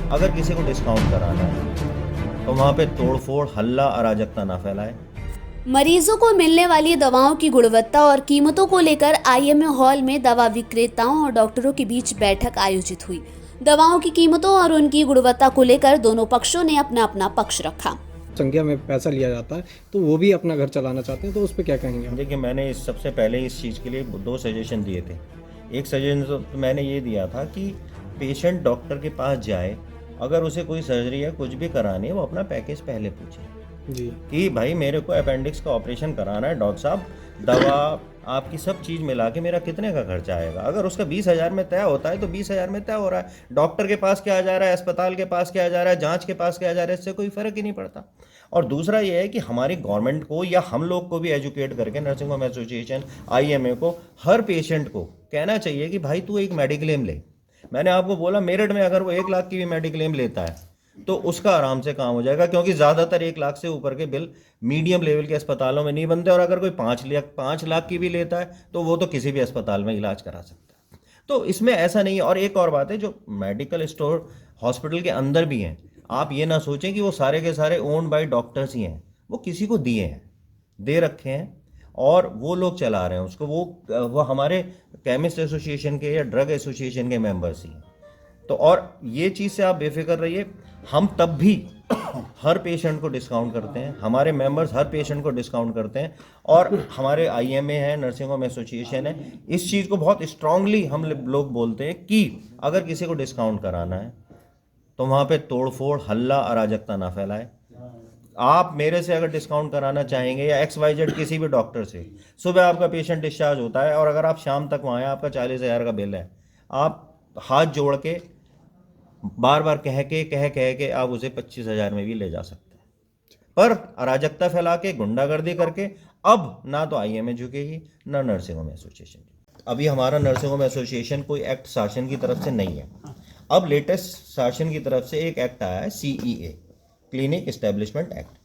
अगर किसी को डिस्काउंट कराना है तो वहाँ पे तोड़फोड़, हल्ला, अराजकता ना फैलाए। मरीजों को मिलने वाली दवाओं की गुणवत्ता और कीमतों को लेकर आईएमए हॉल में दवा विक्रेताओं और डॉक्टरों के बीच बैठक आयोजित हुई। दवाओं की कीमतों और उनकी गुणवत्ता को लेकर दोनों पक्षों ने अपना अपना पक्ष रखा। संख्या में पैसा लिया जाता है तो वो भी अपना घर चलाना चाहते हैं, तो उस पर क्या कहेंगे आप? देखिए, मैंने सबसे पहले इस चीज़ के लिए 2 सजेशन दिए थे। एक सजेशन तो मैंने ये दिया था कि पेशेंट डॉक्टर के पास जाए, अगर उसे कोई सर्जरी या कुछ भी करानी है वो अपना पैकेज पहले पूछे जी। कि भाई मेरे को अपेंडिक्स का ऑपरेशन कराना है डॉक्टर साहब, दवा आपकी सब चीज़ मिला के मेरा कितने का खर्चा आएगा। अगर उसका 20,000 में तय होता है तो 20,000 में तय हो रहा है। डॉक्टर के पास क्या जा रहा है, अस्पताल के पास क्या जा रहा है, जांच के पास क्या जा रहा है, इससे कोई फ़र्क ही नहीं पड़ता। और दूसरा ये है कि हमारी गवर्नमेंट को या हम लोग को भी एजुकेट करके, नर्सिंग होम एसोसिएशन, आईएमए को, हर पेशेंट को कहना चाहिए कि भाई तू एक मेडिक्लेम ले। मैंने आपको बोला मेरठ में अगर वो 1 लाख की भी मेडिक्लेम लेता है तो उसका आराम से काम हो जाएगा, क्योंकि ज़्यादातर 1 लाख से ऊपर के बिल मीडियम लेवल के अस्पतालों में नहीं बनते। और अगर कोई 5 लाख की भी लेता है तो वो तो किसी भी अस्पताल में इलाज करा सकता है। तो इसमें ऐसा नहीं है। और एक और बात है, जो मेडिकल स्टोर हॉस्पिटल के अंदर भी हैं, आप ये ना सोचें कि वो सारे के सारे ओन्ड बाय डॉक्टर्स ही हैं। वो किसी को दिए हैं, दे रखे हैं और वो लोग चला रहे हैं उसको। वो हमारे केमिस्ट एसोसिएशन के या ड्रग एसोसिएशन के मेंबर्स ही हैं। तो और ये चीज़ से आप बेफिक्र रहिए, हम तब भी हर पेशेंट को डिस्काउंट करते हैं, हमारे मेंबर्स हर पेशेंट को डिस्काउंट करते हैं। और हमारे आईएमए है, नर्सिंग होम एसोसिएशन है, इस चीज़ को बहुत स्ट्रांगली हम लोग बोलते हैं कि अगर किसी को डिस्काउंट कराना है तो वहाँ पे तोड़फोड़, हल्ला, अराजकता ना फैलाए। आप मेरे से अगर डिस्काउंट कराना चाहेंगे या XYZ किसी भी डॉक्टर से, सुबह आपका पेशेंट डिस्चार्ज होता है और अगर आप शाम तक वहाँ हैं, आपका 40,000 का बिल है, आप हाथ जोड़ के बार बार कह के आप उसे 25,000 में भी ले जा सकते हैं। पर अराजकता फैला के, गुंडागर्दी करके अब ना तो आईएमए झुकेगी ना नर्सिंग होम एसोसिएशन। अभी हमारा नर्सिंग होम एसोसिएशन कोई एक्ट शासन की तरफ से नहीं है। अब लेटेस्ट शासन की तरफ से एक एक्ट आया है, CEA, क्लिनिक एस्टेब्लिशमेंट एक्ट।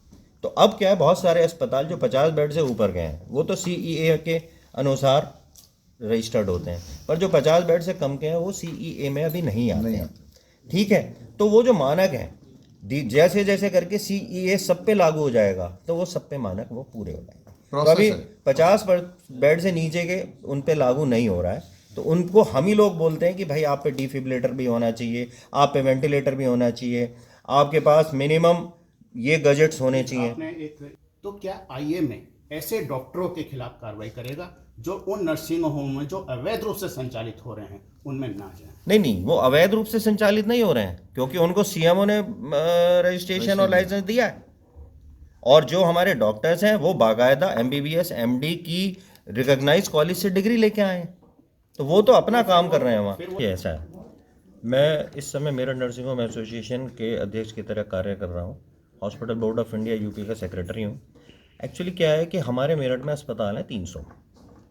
तो अब क्या है, बहुत सारे अस्पताल जो 50 बेड से ऊपर गए हैं वो तो CEA के अनुसार रजिस्टर्ड होते हैं, पर जो 50 बेड से कम के हैं वो CEA में अभी नहीं आते हैं। ठीक है, तो वो जो मानक हैं, जैसे जैसे करके CEA सब पे लागू हो जाएगा तो वो सब पे मानक वो पूरे हो जाएंगे। तो अभी 50 बेड से नीचे के उन पे लागू नहीं हो रहा है, तो उनको हम ही लोग बोलते हैं कि भाई आप पे डिफिब्रिलेटर भी होना चाहिए, आप पे वेंटिलेटर भी होना चाहिए, आपके पास मिनिमम ये गजेट्स होने चाहिए। तो क्या आईएमए ऐसे डॉक्टरों के खिलाफ कार्रवाई करेगा जो उन नर्सिंग होम में जो अवैध रूप से संचालित हो रहे हैं उनमें ना जाए? नहीं, वो अवैध रूप से संचालित नहीं हो रहे हैं, क्योंकि उनको CMO ने रजिस्ट्रेशन और लाइसेंस दिया है। और जो हमारे डॉक्टर्स हैं वो बाकायदा MBBS MD की रिकॉग्नाइज कॉलेज से डिग्री लेके आए हैं, तो वो तो अपना काम कर रहे हैं वहाँ। ये ऐसा है, मैं इस समय मेरठ नर्सिंग होम एसोसिएशन के अध्यक्ष की तरह कार्य कर रहा हूँ। Hospital board of India UP का सेक्रेटरी हूँ। एक्चुअली क्या है कि हमारे मेरठ में अस्पताल हैं 300,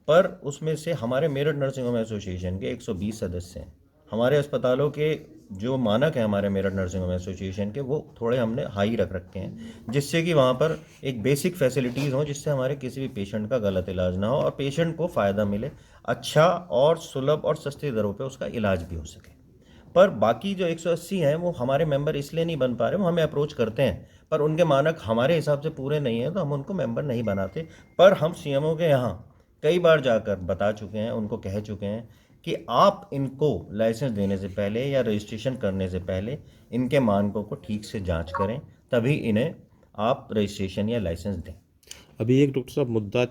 पर उसमें से हमारे मेरठ नर्सिंग होम एसोसिएशन के 120 सदस्य हैं। हमारे अस्पतालों के जो मानक हैं हमारे मेरठ नर्सिंग होम एसोसिएशन के, वो थोड़े हमने हाई रख रखे हैं, जिससे कि वहाँ पर एक बेसिक फैसिलिटीज़ हों, जिससे हमारे किसी भी पेशेंट का गलत इलाज ना हो और पेशेंट को फ़ायदा मिले, अच्छा और सुलभ और सस्ती दरों पे उसका इलाज भी हो सके। पर बाकी जो 180 हैं वो हमारे मेंबर इसलिए नहीं बन पा रहे, वो हमें अप्रोच करते हैं पर उनके मानक हमारे हिसाब से पूरे नहीं हैं, तो हम उनको मेंबर नहीं बनाते। पर हम CMO के यहाँ कई बार जाकर बता चुके हैं, उनको कह चुके हैं कि आप इनको लाइसेंस देने से पहले या रजिस्ट्रेशन करने से पहले इनके मानकों को ठीक से जांच करें, तभी इन्हें आप रजिस्ट्रेशन या लाइसेंस दें। अभी एक डॉक्टर साहब मुद्दा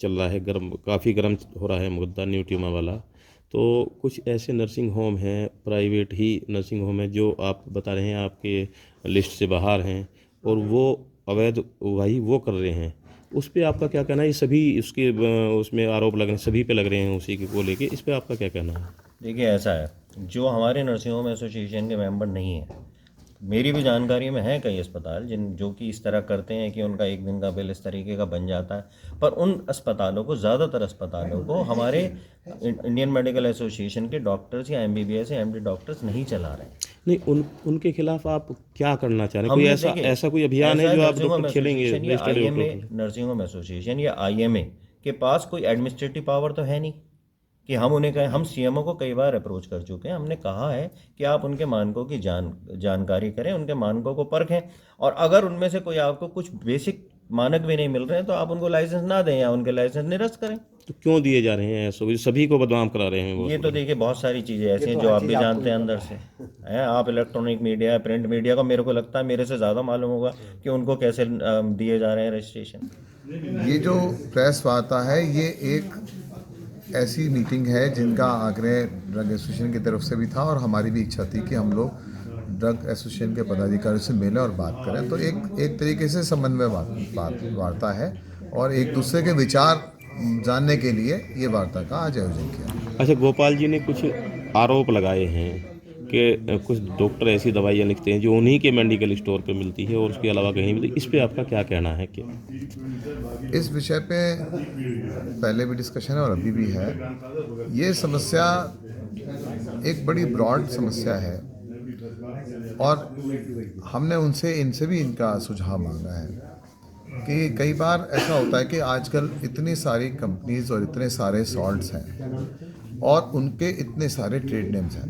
चल रहा है, काफ़ी गर्म हो रहा है मुद्दा, न्यू ट्यूमा वाला। तो कुछ ऐसे नर्सिंग होम हैं, प्राइवेट ही नर्सिंग होम है, जो आप बता रहे हैं आपके लिस्ट से बाहर हैं और वो अवैध वही वो कर रहे हैं, उस पर आपका क्या कहना है? ये सभी उसके उसमें आरोप लग रहे हैं, सभी पे लग रहे हैं उसी को लेके, इस पर आपका क्या कहना है? देखिए, ऐसा है, जो हमारे नर्सिंग होम एसोसिएशन के मेंबर नहीं हैं, मेरी भी जानकारी में है कई अस्पताल जो कि इस तरह करते हैं कि उनका एक दिन का बिल इस तरीके का बन जाता है, पर उन अस्पतालों को, ज़्यादातर अस्पतालों को हमारे इंडियन मेडिकल एसोसिएशन के डॉक्टर्स या MBBS या MD डॉक्टर्स नहीं चला रहे हैं। नहीं, उनके खिलाफ आप क्या करना चाह रहे हैं? कोई ऐसा कोई अभियान है जो आप डॉक्टर खेलेंगे? नर्सिंग होम एसोसिएशन या IMA के पास कोई एडमिनिस्ट्रेटिव पावर तो है नहीं। कि हम उन्हें कहें, हम सीएमओ को कई बार अप्रोच कर चुके हैं, हमने कहा है कि आप उनके मानकों की जानकारी करें, उनके मानकों को परखें, और अगर उनमें से कोई आपको कुछ बेसिक मानक भी नहीं मिल रहे हैं तो आप उनको लाइसेंस ना दें या उनके लाइसेंस निरस्त करें। तो क्यों दिए जा रहे हैं सभी को बदनाम करा रहे हैं वो? ये तो देखिए बहुत सारी चीज़ें ऐसी हैं जो आप भी जानते हैं अंदर से हैं। आप इलेक्ट्रॉनिक मीडिया, प्रिंट मीडिया को मेरे को लगता है मेरे से ज़्यादा मालूम होगा कि उनको कैसे दिए जा रहे हैं रजिस्ट्रेशन। ये जो प्रेस वार्ता है ये एक ऐसी मीटिंग है जिनका आग्रह ड्रग एसोसिएशन की तरफ से भी था और हमारी भी इच्छा थी कि हम लोग ड्रग एसोसिएशन के पदाधिकारियों से मिलें और बात करें। तो एक तरीके से समन्वय वार्ता है और एक दूसरे के विचार जानने के लिए ये वार्ता का आज आयोजन किया। अच्छा, गोपाल जी ने कुछ आरोप लगाए हैं कि कुछ डॉक्टर ऐसी दवाइयाँ लिखते हैं जो उन्हीं के मेडिकल स्टोर पे मिलती है और उसके अलावा कहीं मिलती है। इस पे आपका क्या कहना है? कि इस विषय पे पहले भी डिस्कशन है और अभी भी है। ये समस्या एक बड़ी ब्रॉड समस्या है और हमने इनसे भी इनका सुझाव मांगा है कि कई बार ऐसा होता है कि आजकल इतनी सारी कंपनीज और इतने सारे सॉल्ट्स हैं और उनके इतने सारे ट्रेड नेम्स हैं,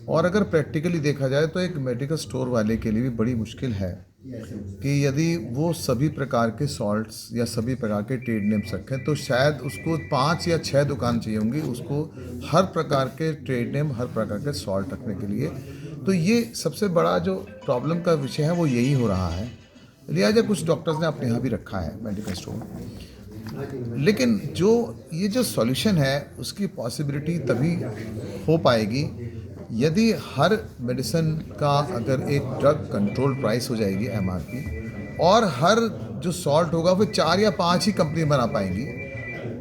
और अगर प्रैक्टिकली देखा जाए तो एक मेडिकल स्टोर वाले के लिए भी बड़ी मुश्किल है कि यदि वो सभी प्रकार के सॉल्ट्स या सभी प्रकार के ट्रेड नेम्स रखें तो शायद उसको 5 या 6 दुकान चाहिए होंगी उसको हर प्रकार के ट्रेड नेम, हर प्रकार के सॉल्ट रखने के लिए। तो ये सबसे बड़ा जो प्रॉब्लम का विषय है वो यही हो रहा है। लिहाजा कुछ डॉक्टर्स ने अपने यहाँ भी रखा है मेडिकल स्टोर, लेकिन ये जो सॉल्यूशन है उसकी पॉसिबिलिटी तभी हो पाएगी यदि हर मेडिसिन का अगर एक ड्रग कंट्रोल प्राइस हो जाएगी MRP, और हर जो सॉल्ट होगा वो 4 या 5 ही कंपनी बना पाएंगी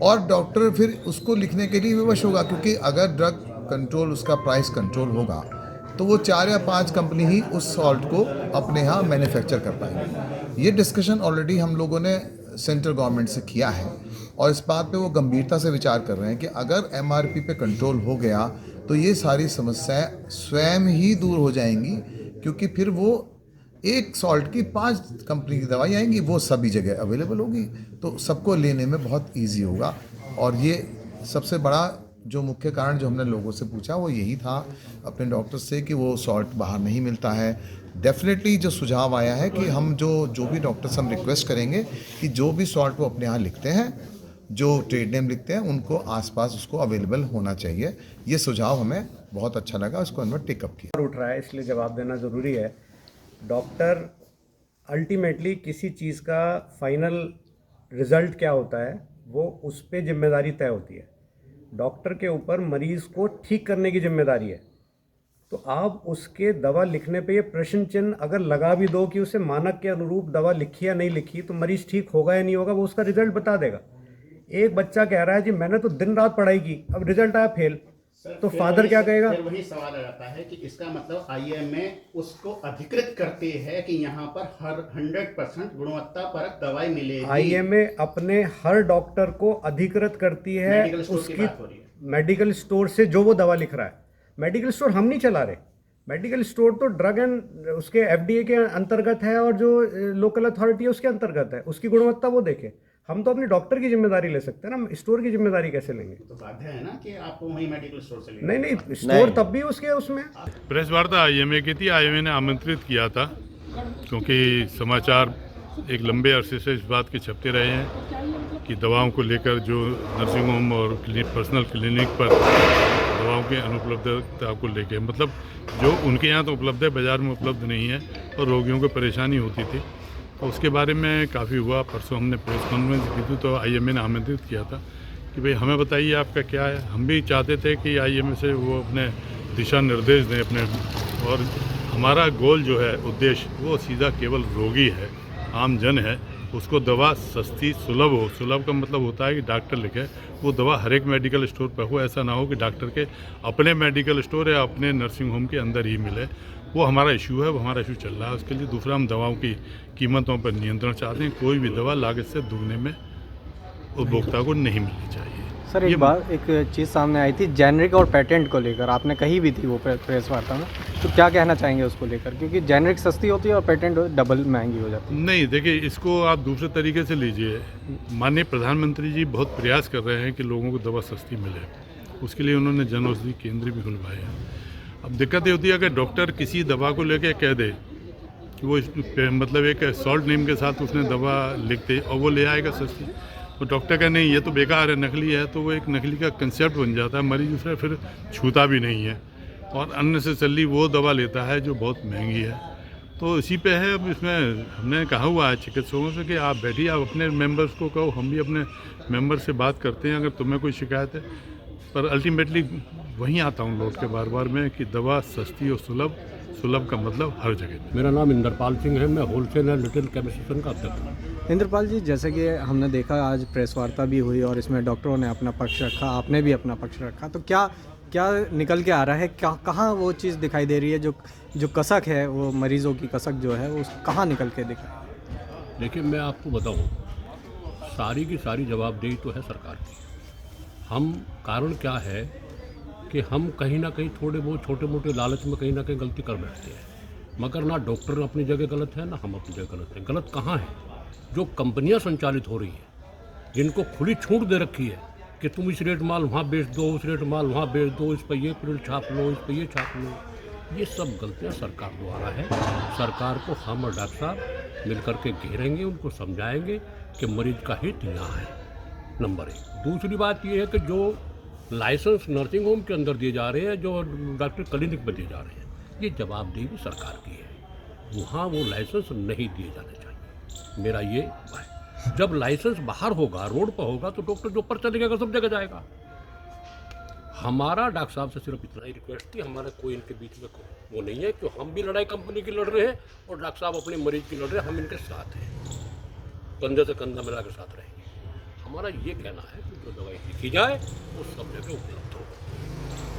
और डॉक्टर फिर उसको लिखने के लिए विवश होगा, क्योंकि अगर ड्रग कंट्रोल उसका प्राइस कंट्रोल होगा तो वो 4 या 5 कंपनी ही उस सॉल्ट को अपने यहाँ मैन्युफैक्चर कर पाएंगे। ये डिस्कशन ऑलरेडी हम लोगों ने सेंट्रल गवर्नमेंट से किया है और इस बात पे वो गंभीरता से विचार कर रहे हैं कि अगर MRP पे कंट्रोल हो गया तो ये सारी समस्याएं स्वयं ही दूर हो जाएंगी, क्योंकि फिर वो एक सॉल्ट की 5 कंपनी की दवाई आएंगी, वो सभी जगह अवेलेबल होगी तो सबको लेने में बहुत ईजी होगा। और ये सबसे बड़ा जो मुख्य कारण जो हमने लोगों से पूछा वो यही था अपने डॉक्टर से कि वो सॉल्ट बाहर नहीं मिलता है। डेफिनेटली जो सुझाव आया है कि हम जो भी डॉक्टर्स हम रिक्वेस्ट करेंगे कि जो भी सॉल्ट वो अपने यहाँ लिखते हैं, जो ट्रेड नेम लिखते हैं, उनको आसपास उसको अवेलेबल होना चाहिए। ये सुझाव हमें बहुत अच्छा लगा, उसको हमने टेकअप किया। उठ रहा है इसलिए जवाब देना ज़रूरी है। डॉक्टर अल्टीमेटली किसी चीज़ का फाइनल रिज़ल्ट क्या होता है वो उस पर जिम्मेदारी तय होती है। डॉक्टर के ऊपर मरीज़ को ठीक करने की जिम्मेदारी है। तो आप उसके दवा लिखने पे ये प्रश्न चिन्ह अगर लगा भी दो कि उसे मानक के अनुरूप दवा लिखी या नहीं लिखी तो मरीज़ ठीक होगा या नहीं होगा, वो उसका रिजल्ट बता देगा। एक बच्चा कह रहा है जी मैंने तो दिन रात पढ़ाई की, अब रिजल्ट आया फेल, तो फादर क्या कहेगा? फिर वही सवाल आ जाता है कि इसका मतलब IMA उसको अधिकृत करती है कि यहाँ पर हर 100% गुणवत्ता परक दवाई मिलेगी। IMA अपने हर डॉक्टर को अधिकृत करती है उसकी मेडिकल स्टोर से जो वो दवा लिख रहा है। मेडिकल स्टोर हम नहीं चला रहे, मेडिकल स्टोर तो ड्रग एंड उसके FDA के अंतर्गत है और जो लोकल अथॉरिटी है उसके अंतर्गत है, उसकी गुणवत्ता वो देखे। हम तो अपने डॉक्टर की जिम्मेदारी ले सकते हैं ना, स्टोर की जिम्मेदारी कैसे लेंगे? तो बाध्य है ना कि आपको वही मेडिकल स्टोर से लेना। नहीं, स्टोर तब भी उसके उसमें। प्रेस वार्ता IMA की थी, IMA ने आमंत्रित किया था क्योंकि समाचार एक लंबे अरसे से इस बात के छपते रहे हैं कि दवाओं को लेकर जो नर्सिंग होम और पर्सनल क्लिनिक पर दवाओं की अनुपलब्धता को लेकर, मतलब जो उनके यहाँ तो उपलब्ध है बाज़ार में उपलब्ध नहीं है और रोगियों को परेशानी होती थी, तो उसके बारे में काफ़ी हुआ। परसों हमने प्रेस कॉन्फ्रेंस की थी तो IMA ने आमंत्रित किया था कि भाई हमें बताइए आपका क्या है। हम भी चाहते थे कि IMA से वो अपने दिशा निर्देश दें अपने, और हमारा गोल जो है उद्देश्य वो सीधा केवल रोगी है, आम जन है, उसको दवा सस्ती सुलभ हो। सुलभ का मतलब होता है कि डॉक्टर लिखे वो दवा हर एक मेडिकल स्टोर पर हो, ऐसा ना हो कि डॉक्टर के अपने मेडिकल स्टोर या अपने नर्सिंग होम के अंदर ही मिले। वो हमारा इशू है, वो हमारा इशू चल रहा है। उसके लिए दूसरा हम दवाओं की कीमतों पर नियंत्रण चाहते हैं। कोई भी दवा लागत से दुगने में उपभोक्ता को नहीं मिलनी चाहिए। सर एक बार एक चीज़ सामने आई थी जेनरिक और पेटेंट को लेकर, आपने कही भी थी वो प्रेस वार्ता में, तो क्या कहना चाहेंगे उसको लेकर, क्योंकि जेनरिक सस्ती होती है और पेटेंट डबल महंगी हो जाती है। नहीं, देखिए, इसको आप दूसरे तरीके से लीजिए। माननीय प्रधानमंत्री जी बहुत प्रयास कर रहे हैं कि लोगों को दवा सस्ती मिले, उसके लिए उन्होंने जन औषधि केंद्र भी खुलवाए हैं। अब दिक्कत ये होती है कि डॉक्टर किसी दवा को लेकर कह दे कि वो मतलब एक सॉल्ट नेम के साथ उसने दवा लिख दे और वो ले आएगा सस्ती, तो डॉक्टर का नहीं, ये तो बेकार है, नकली है, तो वो एक नकली का कंसेप्ट बन जाता है, मरीज उसे फिर छूता भी नहीं है और अननेसेसरली वो दवा लेता है जो बहुत महंगी है। तो इसी पे है। अब इसमें हमने कहा हुआ है चिकित्सकों से कि आप बैठिए, आप अपने मेंबर्स को कहो, हम भी अपने मेंबर से बात करते हैं अगर तुम्हें कोई शिकायत है, पर अल्टीमेटली वहीं आता हूँ लौट के बार बार में कि दवा सस्ती और सुलभ, सुलभ का मतलब हर जगह। मेरा नाम इंद्रपाल सिंह है, मैं होलसेल एंड रिटेल केमिस्ट्री का अध्यक्ष हूँ। इंद्रपाल जी, जैसे कि हमने देखा आज प्रेस वार्ता भी हुई और इसमें डॉक्टरों ने अपना पक्ष रखा, आपने भी अपना पक्ष रखा, तो क्या क्या निकल के आ रहा है, कहाँ वो चीज़ दिखाई दे रही है जो कसक है, वो मरीजों की कसक जो है वो कहाँ निकल के दिखा? देखिए, मैं आपको बताऊँ, सारी की सारी जवाबदेही तो है सरकार की। हम कारण क्या है कि हम कहीं ना कहीं थोड़े बहुत छोटे मोटे लालच में कहीं ना कहीं गलती कर बैठते हैं, मगर ना डॉक्टर अपनी जगह गलत है ना हम अपनी जगह गलत है। गलत कहाँ है? जो कंपनियां संचालित हो रही हैं, जिनको खुली छूट दे रखी है कि तुम इस रेट माल वहाँ बेच दो, उस रेट माल वहाँ बेच दो, इस पर ये प्रिंट छाप लो, इस पर ये छाप लो, ये सब गलतियाँ सरकार द्वारा है। सरकार को हम और डॉक्टर साहब मिल करके घेरेंगे, उनको समझाएंगे कि मरीज का हित यहाँ है, नंबर 1। दूसरी बात ये है कि जो लाइसेंस नर्सिंग होम के अंदर दिए जा रहे हैं, जो डॉक्टर क्लिनिक में दिए जा रहे हैं, ये जवाबदेही भी सरकार की है। वहाँ वो लाइसेंस नहीं दिए जाने चाहिए, मेरा ये है। जब लाइसेंस बाहर होगा, रोड पर होगा, तो डॉक्टर जो पर्चा लिखेगा सब जगह जाएगा। हमारा डॉक्टर साहब से सिर्फ इतना ही रिक्वेस्ट थी, हमारा कोई इनके बीच में वो नहीं है कि हम भी लड़ाई कंपनी की लड़ रहे हैं और डॉक्टर साहब अपने मरीज की लड़ रहे हैं, हम इनके साथ हैं, कंधे से कंधा मिला के साथ रहेंगे। हमारा ये कहना है कि जो दवाई लिखी जाए वो सब जगह उपलब्ध हो।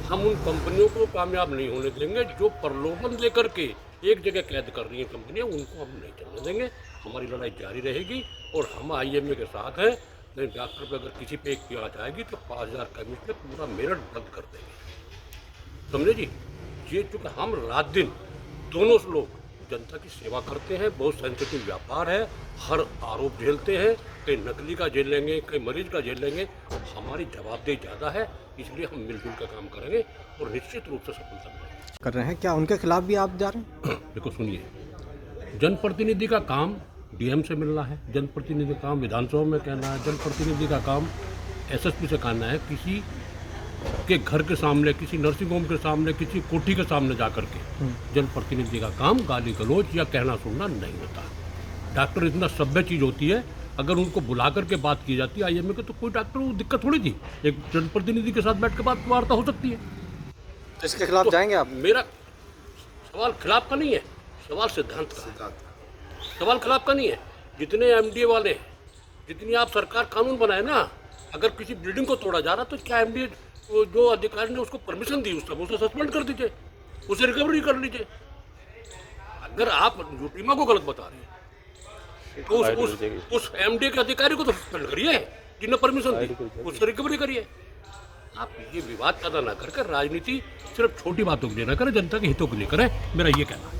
हम उन कंपनियों को कामयाब नहीं होने देंगे जो प्रलोभन लेकर के एक जगह कैद कर रही हैं कंपनियां, उनको हम नहीं चलने देंगे। हमारी लड़ाई जारी रहेगी और हम IMA के साथ हैं। नहीं, डॉक्टर पर अगर किसी पे एक जांच आएगी तो 5000 केमिस्ट में पूरा मेरिट रद्द कर देंगे, समझे जी। ये चूँकि हम रात दिन दोनों लोग जनता की सेवा करते हैं, बहुत सेंसिटिव व्यापार है, हर आरोप झेलते हैं, कहीं नकली का झेल लेंगे, कहीं मरीज का झेल लेंगे, हमारी जवाबदेही ज़्यादा है, इसलिए हम मिलजुल कर काम करेंगे और निश्चित रूप से सफलता मिलेगी। कर रहे हैं क्या उनके खिलाफ भी आप जा रहे हैं? देखो सुनिए, जनप्रतिनिधि का काम DM से मिलना है, जनप्रतिनिधि का काम विधानसभा में कहना है, जनप्रतिनिधि का काम SSP से कहना है। किसी के घर के सामने, किसी नर्सिंग होम के सामने, किसी कोठी के सामने जा कर के जनप्रतिनिधि का काम गाली गलौज या कहना सुनना नहीं होता। डॉक्टर इतना सभ्य चीज़ होती है, अगर उनको बुला करके बात की जाती है IMA के, तो कोई डॉक्टर को दिक्कत थोड़ी थी, एक जनप्रतिनिधि के साथ बैठ के बात वार्ता हो सकती है। तो इसके खिलाफ जाएंगे आप? मेरा सवाल खिलाफ का नहीं है, सवाल सिद्धांत का है। सवाल खिलाफ का नहीं है। जितने MDA वाले हैं, जितनी आप सरकार कानून बनाए ना, अगर किसी बिल्डिंग को तोड़ा जा रहा तो क्या MDA जो अधिकारी ने उसको परमिशन दी, उसे सस्पेंड कर दीजिए, उसे रिकवरी कर लीजिए। अगर आप यूटीमा को गलत बता रहे हैं तो उस MDA के अधिकारी को तो सस्पेंड करिए, जिन्हें परमिशन दी, उससे रिकवरी करिए। आप ये विवाद पैदा ना करके राजनीति सिर्फ छोटी बातों के लिए ना करें, जनता के हितों के लिए करें, मेरा ये कहना है।